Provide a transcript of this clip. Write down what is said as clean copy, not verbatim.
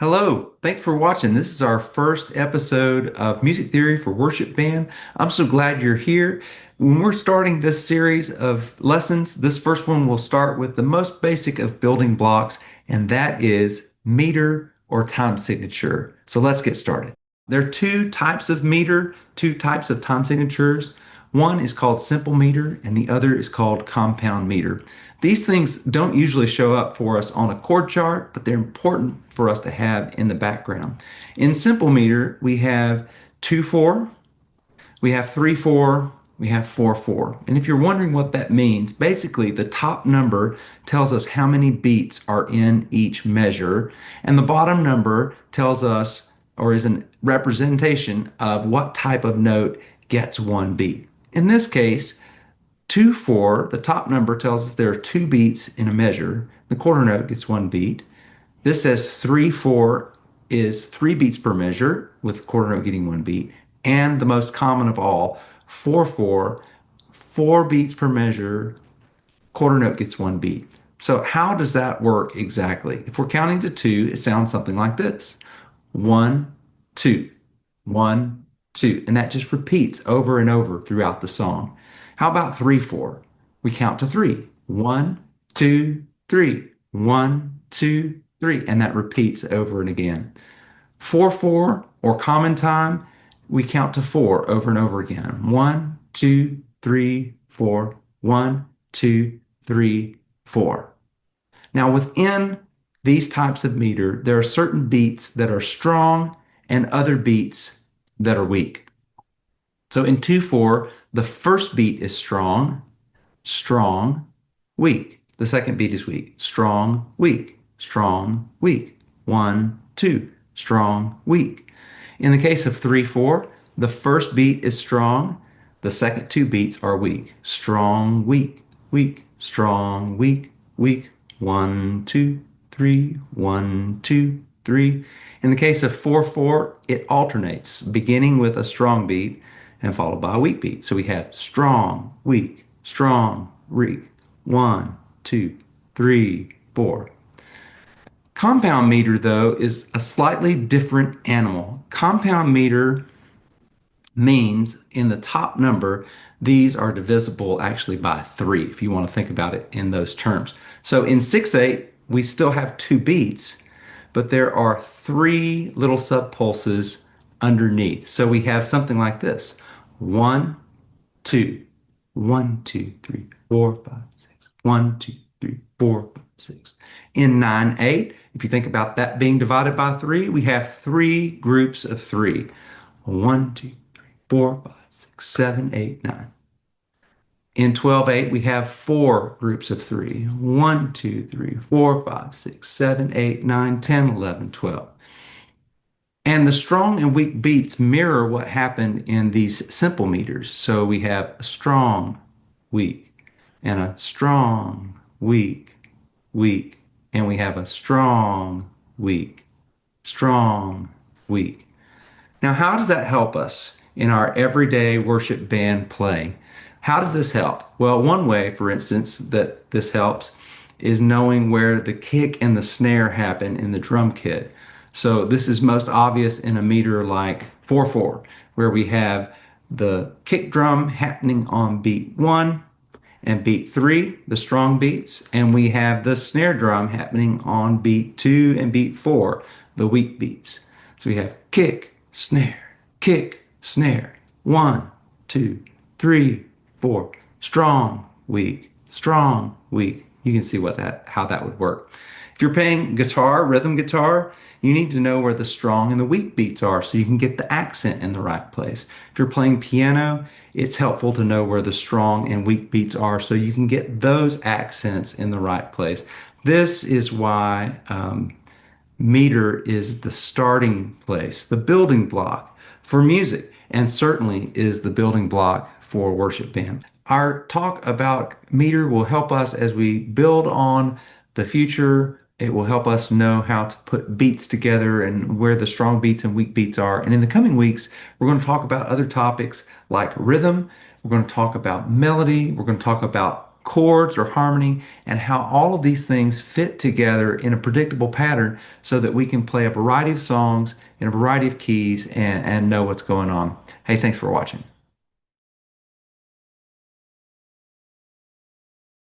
Hello, thanks for watching. This is our first episode of Music Theory for Worship Band. I'm so glad you're here. When we're starting this series of lessons, this first one will start with the most basic of building blocks, and that is meter or time signature. So let's get started. There are two types of meter, two types of time signatures. One is called simple meter, and the other is called compound meter. These things don't usually show up for us on a chord chart, but they're important for us to have in the background. In simple meter, we have 2/4, we have 3/4, we have 4/4. And if you're wondering what that means, basically the top number tells us how many beats are in each measure, and the bottom number tells us or is a representation of what type of note gets one beat. In this case, 2/4, the top number tells us there are two beats in a measure. The quarter note gets one beat. This says 3/4 is three beats per measure, with quarter note getting one beat. And the most common of all, 4/4, four beats per measure, quarter note gets one beat. So how does that work exactly? If we're counting to two, it sounds something like this. 1, 2, 1, 2. And that just repeats over and over throughout the song. How about 3/4? We count to three. 1, 2, 3. 1, 2, 3. And that repeats over and again. 4/4 or common time, we count to four over and over again. 1, 2, 3, 4. 1, 2, 3, 4. Now, within these types of meter, there are certain beats that are strong and other beats that are weak. So in 2/4, the first beat is strong, strong, weak. The second beat is weak, strong, weak, strong, weak. 1, 2, strong, weak. In the case of 3/4, the first beat is strong, the second two beats are weak, strong, weak, weak, strong, weak, weak. 1, 2, 3, 1, 2, 3. In the case of 4/4, it alternates, beginning with a strong beat and followed by a weak beat. So we have strong, weak, strong, weak. 1, 2, 3, 4. Compound meter, though, is a slightly different animal. Compound meter means in the top number, these are divisible actually by 3, if you want to think about it in those terms. So in 6/8, we still have two beats, but there are three little subpulses underneath. So we have something like this. 1, 2, 1, 2, 3, 4, 5, 6. 1, 2, 3, 4, 5, 6. In 9/8, if you think about that being divided by 3, we have three groups of 3. 1, 2, 3, 4, 5, 6, 7, 8, 9. In 12/8, we have four groups of 3. 1, 2, 3, 4, 5, 6, 7, 8, 9, 10, 11, 12. And the strong and weak beats mirror what happened in these simple meters. So we have a strong, weak, and a strong, weak, weak, and we have a strong, weak, strong, weak. Now, how does that help us in our everyday worship band play? How does this help? Well, one way, for instance, that this helps is knowing where the kick and the snare happen in the drum kit. So this is most obvious in a meter like 4/4, where we have the kick drum happening on beat 1 and beat 3, the strong beats, and we have the snare drum happening on beat 2 and beat 4, the weak beats. So we have kick, snare, 1, 2, 3, 4, strong, weak, strong, weak. You can see how that would work. If you're playing guitar, rhythm guitar, you need to know where the strong and the weak beats are so you can get the accent in the right place. If you're playing piano, it's helpful to know where the strong and weak beats are so you can get those accents in the right place. This is why meter is the starting place, the building block for music, and certainly is the building block for worship band. Our talk about meter will help us as we build on the future. It will help us know how to put beats together and where the strong beats and weak beats are. And in the coming weeks, we're going to talk about other topics like rhythm. We're going to talk about melody. We're going to talk about chords or harmony, and how all of these things fit together in a predictable pattern so that we can play a variety of songs in a variety of keys and know what's going on. Hey, thanks for watching.